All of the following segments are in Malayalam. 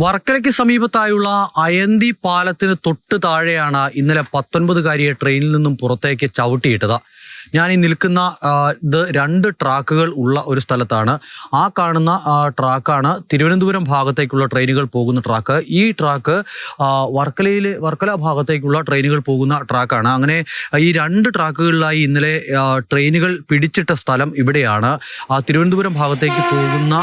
വർക്കലയ്ക്ക് സമീപത്തായുള്ള അയന്തി പാലത്തിന് തൊട്ട് താഴെയാണ് ഇന്നലെ 19-കാരിയെ ട്രെയിനിൽ നിന്നും പുറത്തേക്ക് ചവിട്ടിയിട്ടത്. ഞാൻ ഈ നിൽക്കുന്ന ഇത് 2 ട്രാക്കുകൾ ഉള്ള ഒരു സ്ഥലത്താണ്. ആ കാണുന്ന ട്രാക്കാണ് തിരുവനന്തപുരം ഭാഗത്തേക്കുള്ള ട്രെയിനുകൾ പോകുന്ന ട്രാക്ക്. ഈ ട്രാക്ക് വർക്കല ഭാഗത്തേക്കുള്ള ട്രെയിനുകൾ പോകുന്ന ട്രാക്കാണ്. അങ്ങനെ ഈ 2 ട്രാക്കുകളിലായി ഇന്നലെ ട്രെയിനുകൾ പിടിച്ചിട്ട സ്ഥലം ഇവിടെയാണ്. തിരുവനന്തപുരം ഭാഗത്തേക്ക് പോകുന്ന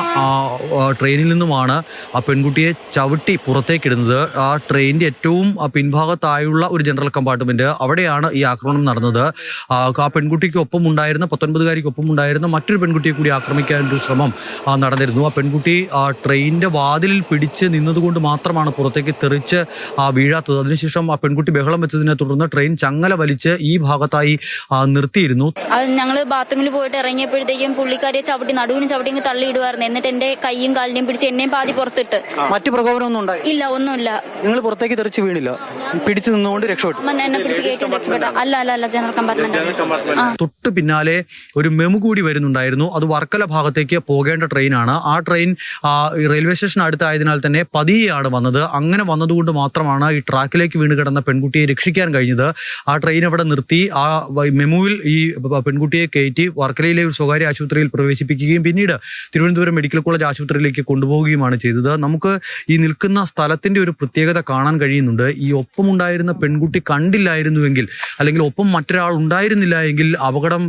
ട്രെയിനിൽ നിന്നുമാണ് ആ പെൺകുട്ടിയെ ചവിട്ടി പുറത്തേക്കിടുന്നത്. ആ ട്രെയിനിന്റെ ഏറ്റവും പിൻഭാഗത്തായുള്ള ഒരു ജനറൽ കമ്പാർട്ട്മെന്റ്, അവിടെയാണ് ഈ ആക്രമണം നടന്നത്. ആ പെൺകുട്ടിക്കൊപ്പം ഉണ്ടായിരുന്ന 19-കാരിക്കൊപ്പം ഉണ്ടായിരുന്ന മറ്റൊരു പെൺകുട്ടിയെ കൂടി ആക്രമിക്കാനൊരു ശ്രമം നടന്നിരുന്നു. ആ പെൺകുട്ടി ട്രെയിനിന്റെ വാതിലിൽ പിടിച്ച് നിന്നതുകൊണ്ട് മാത്രമാണ് പുറത്തേക്ക് തെറിച്ച് വീഴാത്തത്. അതിനുശേഷം ആ പെൺകുട്ടി ബഹളം വെച്ചതിനെ തുടർന്ന് ട്രെയിൻ ചങ്ങല വലിച്ച് ഈ ഭാഗത്തായി നിർത്തിയിരുന്നു. ഞങ്ങൾ ബാത്റൂമിൽ പോയിട്ട് ഇറങ്ങിയപ്പോഴത്തേക്കും പുള്ളിക്കാരിയെ നടുവിന് ചവിട്ടി തള്ളിയിടുമായിരുന്നു. എന്നിട്ട് എന്റെ കൈയും കാലിനെയും പിടിച്ച് എന്നെയും പാതി പുറത്തിട്ട്. മറ്റു പ്രകോപനമൊന്നും ഉണ്ടായി ഇല്ല, ഒന്നുമില്ല. നിങ്ങൾ പുറത്തേക്ക് തെറിച്ച് വീണില്ല, പിടിച്ചു നിന്നുകൊണ്ട് രക്ഷപ്പെട്ടു. എന്നെ പിടിച്ച് കയറ്റി രക്ഷപ്പെട്ടു. അല്ല ജനറൽ കമ്പാർട്ട്മെന്റ്. തൊട്ട് പിന്നാലെ ഒരു മെമു കൂടി വരുന്നുണ്ടായിരുന്നു. അത് വർക്കല ഭാഗത്തേക്ക് പോകേണ്ട ട്രെയിനാണ്. ആ ട്രെയിൻ റെയിൽവേ സ്റ്റേഷൻ അടുത്തായതിനാൽ തന്നെ പതിയെയാണ് വന്നത്. അങ്ങനെ വന്നതുകൊണ്ട് മാത്രമാണ് ഈ ട്രാക്കിലേക്ക് വീണ് കിടന്ന പെൺകുട്ടിയെ രക്ഷിക്കാൻ കഴിഞ്ഞത്. ആ ട്രെയിൻ അവിടെ നിർത്തി ആ മെമുവിൽ ഈ പെൺകുട്ടിയെ കയറ്റി വർക്കലയിലെ ഒരു സ്വകാര്യ ആശുപത്രിയിൽ പ്രവേശിപ്പിക്കുകയും പിന്നീട് തിരുവനന്തപുരം മെഡിക്കൽ കോളേജ് ആശുപത്രിയിലേക്ക് കൊണ്ടുപോവുകയുമാണ് ചെയ്തത്. നമുക്ക് ഈ നിൽക്കുന്ന സ്ഥലത്തിന്റെ ഒരു പ്രത്യേകത കാണാൻ കഴിയുന്നുണ്ട്. ഈ ഒപ്പമുണ്ടായിരുന്ന പെൺകുട്ടി കണ്ടില്ലായിരുന്നുവെങ്കിൽ, അല്ലെങ്കിൽ ഒപ്പം മറ്റൊരാൾ ഉണ്ടായിരുന്നില്ല എങ്കിൽ അപകടം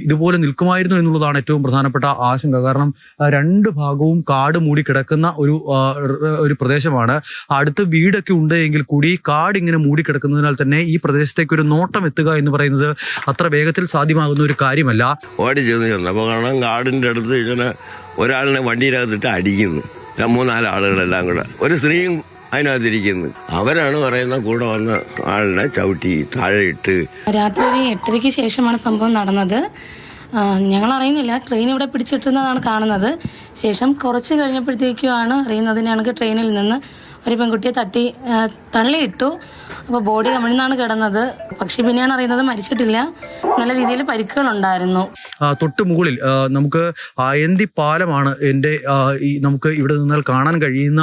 ഇതുപോലെ നിൽക്കുമായിരുന്നു എന്നുള്ളതാണ് ഏറ്റവും പ്രധാനപ്പെട്ട ആശങ്ക. കാരണം 2 ഭാഗവും കാട് മൂടി കിടക്കുന്ന ഒരു പ്രദേശമാണ്. അടുത്ത് വീടൊക്കെ ഉണ്ട് എങ്കിൽ കൂടി കാട് ഇങ്ങനെ മൂടി കിടക്കുന്നതിനാൽ തന്നെ ഈ പ്രദേശത്തേക്ക് ഒരു നോട്ടം എത്തുക എന്ന് പറയുന്നത് അത്ര വേഗത്തിൽ സാധ്യമാകുന്ന ഒരു കാര്യമല്ല. ഓടി ചെന്ന് അപ്പോൾ കാണാം കാടിൻ്റെ അടുത്ത് ഇങ്ങനെ ഒരാളിനെ വണ്ടിയിനകത്തിട്ട് അടിക്കുന്നു. 3-4 ആളുകളെല്ലാം കൂടെ, ഒരു സ്ത്രീയും അതിനകത്തിരിക്കുന്നു. അവരാണ് പറയുന്ന കൂടെ വന്ന ആളിനെ ചവിട്ടി താഴെ ഇട്ട്. രാത്രി 8:30-ക്ക് ശേഷമാണ് സംഭവം നടന്നത്. ഞങ്ങൾ അറിയുന്നില്ല, ട്രെയിൻ ഇവിടെ പിടിച്ചിട്ടുന്നതാണ് കാണുന്നത്. ശേഷം കുറച്ച് കഴിഞ്ഞപ്പോഴത്തേക്കുമാണ് അറിയുന്നത് ഞങ്ങൾക്ക് ട്രെയിനിൽ നിന്ന് ഒരു പെൺകുട്ടിയെ തള്ളിയിട്ടു. അപ്പോൾ ബോഡി കമിഴ്ന്നാണ് കിടന്നത്. പക്ഷെ പിന്നെയാണ് അറിയുന്നത് മരിച്ചിട്ടില്ല, നല്ല രീതിയിൽ പരിക്കുകളുണ്ടായിരുന്നു. തൊട്ട് മുകളിൽ നമുക്ക് അയന്തി പാലമാണ് നമുക്ക് ഇവിടെ നിന്നാൽ കാണാൻ കഴിയുന്ന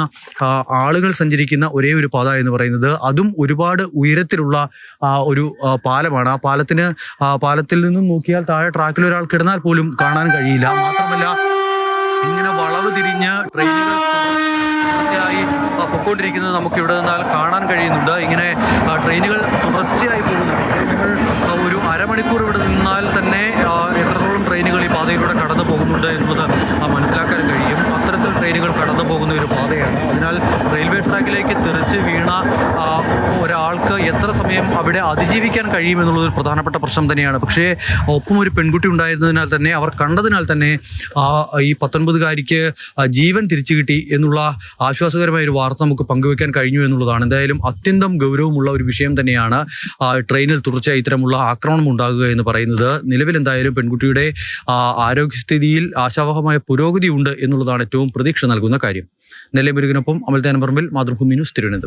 ആളുകൾ സഞ്ചരിക്കുന്ന ഒരേ ഒരു പാത എന്ന് പറയുന്നത്. അതും ഒരുപാട് ഉയരത്തിലുള്ള ഒരു പാലമാണ്. ആ പാലത്തിൽ നിന്നും നോക്കിയാൽ താഴെ ട്രാക്കിൽ ഒരാൾ കിടന്നാൽ പോലും കാണാൻ കഴിയില്ല. മാത്രമല്ല, ഇങ്ങനെ വളവ് തിരിഞ്ഞ് ട്രെയിനുകൾ പൊക്കോണ്ടിരിക്കുന്നത് നമുക്ക് ഇവിടെ നിന്നാൽ കാണാൻ കഴിയുന്നുണ്ട്. ഇങ്ങനെ ട്രെയിനുകൾ തുടർച്ചയായി പോകുന്നുണ്ട്. ട്രെയിനുകൾ ഒരു അരമണിക്കൂർ ഇവിടെ നിന്നാൽ തന്നെ എത്രത്തോളം ട്രെയിനുകൾ ഈ പാതയിലൂടെ കടന്നു പോകുന്നുണ്ട് എന്നുള്ളത് മനസ്സിലാക്കാൻ കഴിയും. അത്തരത്തിൽ ട്രെയിനുകൾ കടന്നു പോകുന്ന ഒരു പാതയാണ്. അതിനാൽ റെയിൽവേ ട്രാക്കിലേക്ക് തെറിച്ച് വീണ ഒരാൾക്ക് എത്ര സമയം അവിടെ അതിജീവിക്കാൻ കഴിയുമെന്നുള്ളത് ഒരു പ്രധാനപ്പെട്ട പ്രശ്നം തന്നെയാണ്. പക്ഷേ ഒപ്പം ഒരു പെൺകുട്ടി ഉണ്ടായിരുന്നതിനാൽ തന്നെ, അവർ കണ്ടതിനാൽ തന്നെ ഈ 19-കാരിക്ക് ജീവൻ തിരിച്ചു കിട്ടി എന്നുള്ള ആശ്വാസകരമായ ഒരു വാർത്ത നമുക്ക് പങ്കുവെക്കാൻ കഴിഞ്ഞു എന്നുള്ളതാണ്. എന്തായാലും അത്യന്തം ഗൗരവമുള്ള ഒരു വിഷയം തന്നെയാണ് ട്രെയിനിൽ തുടർച്ചയായി ഇത്തരമുള്ള ആക്രമണം ഉണ്ടാകുക എന്ന് പറയുന്നത്. നിലവിൽ എന്തായാലും പെൺകുട്ടിയുടെ ആരോഗ്യസ്ഥിതിയിൽ ആശാവഹമായ പുരോഗതി ഉണ്ട് എന്നുള്ളതാണ് ഏറ്റവും പ്രതീക്ഷ നൽകുന്ന കാര്യം. നെല്ലിമുരുകനൊപ്പം അമൽത്താനപ്പറമ്പിൽ, മാതൃഭൂമി ന്യൂസ്, തിരുവനന്തപുരം.